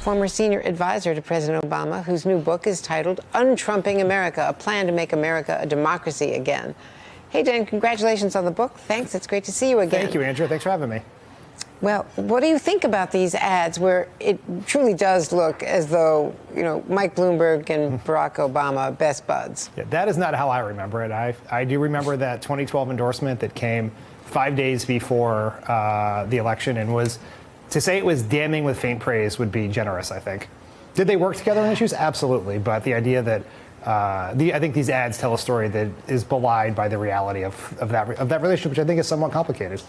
former senior advisor to President Obama, whose new book is titled Untrumping America, a plan to make America a democracy again. Hey, Dan, congratulations on the book. Thanks. It's great to see you again. Thank you, Andrea. Thanks for having me. Well, what do you think about these ads where it truly does look as though, Mike Bloomberg and Barack Obama, best buds? Yeah, that is not how I remember it. I do remember that 2012 endorsement that came 5 days before the election, and was, to say it was damning with faint praise would be generous, I think. Did they work together on issues? Absolutely. But the idea that I think these ads tell a story that is belied by the reality of that relationship, which I think is somewhat complicated.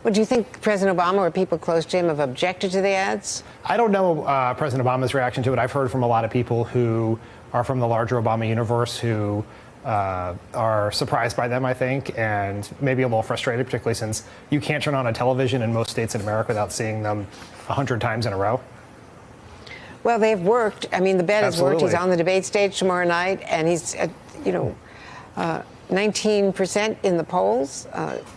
Well, do you think President Obama or people close to him have objected to the ads? I don't know President Obama's reaction to it. I've heard from a lot of people who are from the larger Obama universe who are surprised by them, I think, and maybe a little frustrated, particularly since you can't turn on a television in most states in America without seeing them 100 times in a row. Well, they've worked. I mean, the bet has worked. Absolutely. He's on the debate stage tomorrow night, and he's at, 19% in the polls.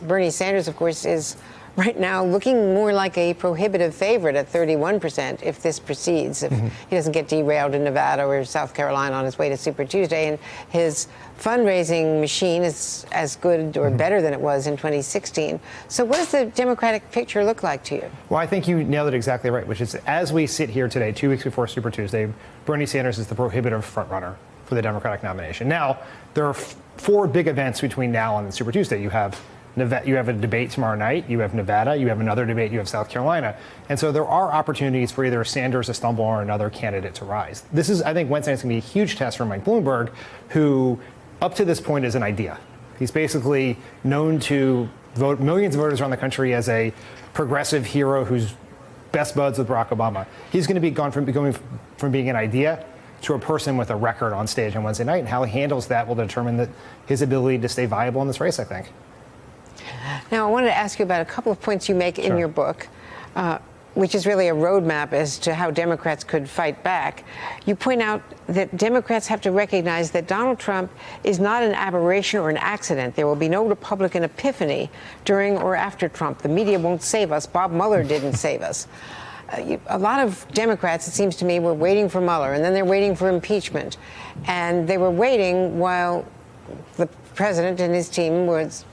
Bernie Sanders, of course, is right now looking more like a prohibitive favorite at 31% if this proceeds, if he doesn't get derailed in Nevada or South Carolina on his way to Super Tuesday. And his fundraising machine is as good or better than it was in 2016. So what does the Democratic picture look like to you? Well, I think you nailed it exactly right, which is, as we sit here today, 2 weeks before Super Tuesday, Bernie Sanders is the prohibitive frontrunner for the Democratic nomination. Now, there are 4 big events between now and Super Tuesday. You have a debate tomorrow night, you have Nevada, you have another debate, you have South Carolina. And so there are opportunities for either Sanders to stumble or another candidate to rise. This is, I think, Wednesday is going to be a huge test for Mike Bloomberg, who up to this point is an idea. He's basically known to vote millions of voters around the country as a progressive hero who's best buds with Barack Obama. He's going to be going from being an idea to a person with a record on stage on Wednesday night, and how he handles that will determine his ability to stay viable in this race, I think. Now, I wanted to ask you about a couple of points you make in your book, which is really a roadmap as to how Democrats could fight back. You point out that Democrats have to recognize that Donald Trump is not an aberration or an accident. There will be no Republican epiphany during or after Trump. The media won't save us. Bob Mueller didn't save us. A lot of Democrats, it seems to me, were waiting for Mueller, and then they're waiting for impeachment. And they were waiting while the president and his team was,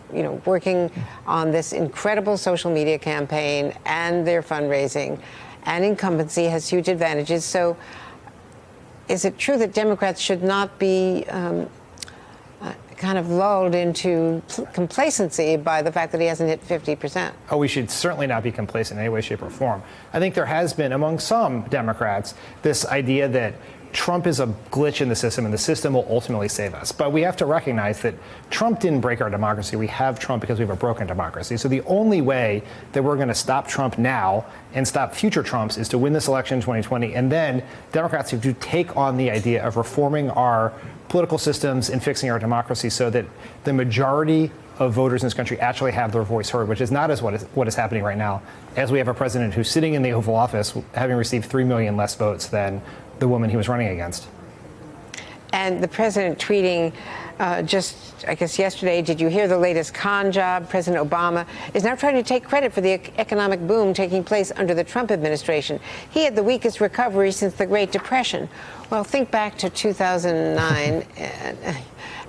working on this incredible social media campaign, and their fundraising, and incumbency has huge advantages. So is it true that Democrats should not be kind of lulled into complacency by the fact that he hasn't hit 50%? Oh, we should certainly not be complacent in any way, shape, or form. I think there has been, among some Democrats, this idea that Trump is a glitch in the system and the system will ultimately save us. But we have to recognize that Trump didn't break our democracy. We have Trump because we have a broken democracy. So the only way that we're going to stop Trump now and stop future Trumps is to win this election in 2020. And then Democrats have to take on the idea of reforming our political systems and fixing our democracy so that the majority of voters in this country actually have their voice heard, which is not as what is happening right now, as we have a president who's sitting in the Oval Office having received 3 million less votes than the woman he was running against. And the president tweeting just, I guess, yesterday, did you hear the latest con job? President Obama is now trying to take credit for the economic boom taking place under the Trump administration. He had the weakest recovery since the Great Depression. Well, think back to 2009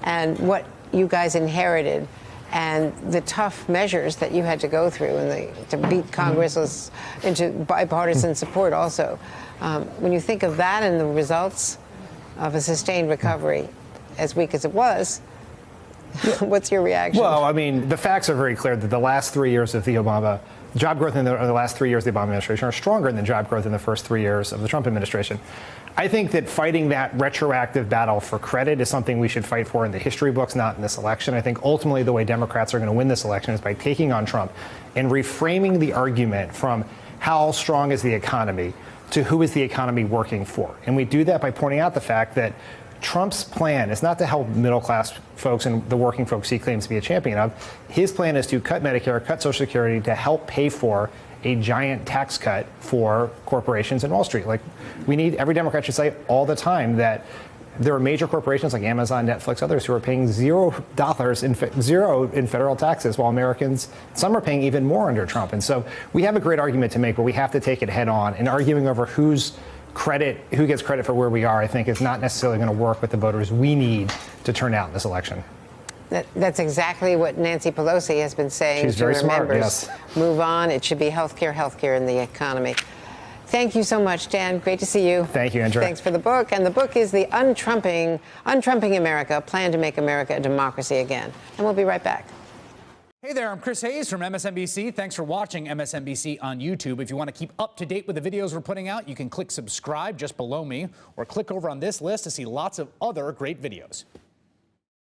and what you guys inherited and the tough measures that you had to go through and to beat Congress into bipartisan support also. When you think of that and the results of a sustained recovery, as weak as it was, what's your reaction? Well, I mean, the facts are very clear that the last 3 years of the Obama job growth in the last 3 years of the Obama administration are stronger than job growth in the first 3 years of the Trump administration. I think that fighting that retroactive battle for credit is something we should fight for in the history books, not in this election. I think ultimately the way Democrats are going to win this election is by taking on Trump and reframing the argument from how strong is the economy to who is the economy working for. And we do that by pointing out the fact that Trump's plan is not to help middle-class folks and the working folks he claims to be a champion of. His plan is to cut Medicare, cut Social Security to help pay for a giant tax cut for corporations and Wall Street. Like, we need, every Democrat should say all the time that there are major corporations like Amazon, Netflix, others who are paying $0 in federal taxes, while Americans, some are paying even more under Trump. And so we have a great argument to make, but we have to take it head on. And arguing over who gets credit for where we are, I think is not necessarily going to work with the voters we need to turn out in this election. That's exactly what Nancy Pelosi has been saying. She's very smart, yes. Move on. It should be healthcare in the economy. Thank you so much, Dan. Great to see you. Thank you, Andrea. Thanks for the book. And the book is The Untrumping America, Plan to Make America a Democracy Again. And we'll be right back. Hey there, I'm Chris Hayes from MSNBC. Thanks for watching MSNBC on YouTube. If you want to keep up to date with the videos we're putting out, you can click subscribe just below me or click over on this list to see lots of other great videos.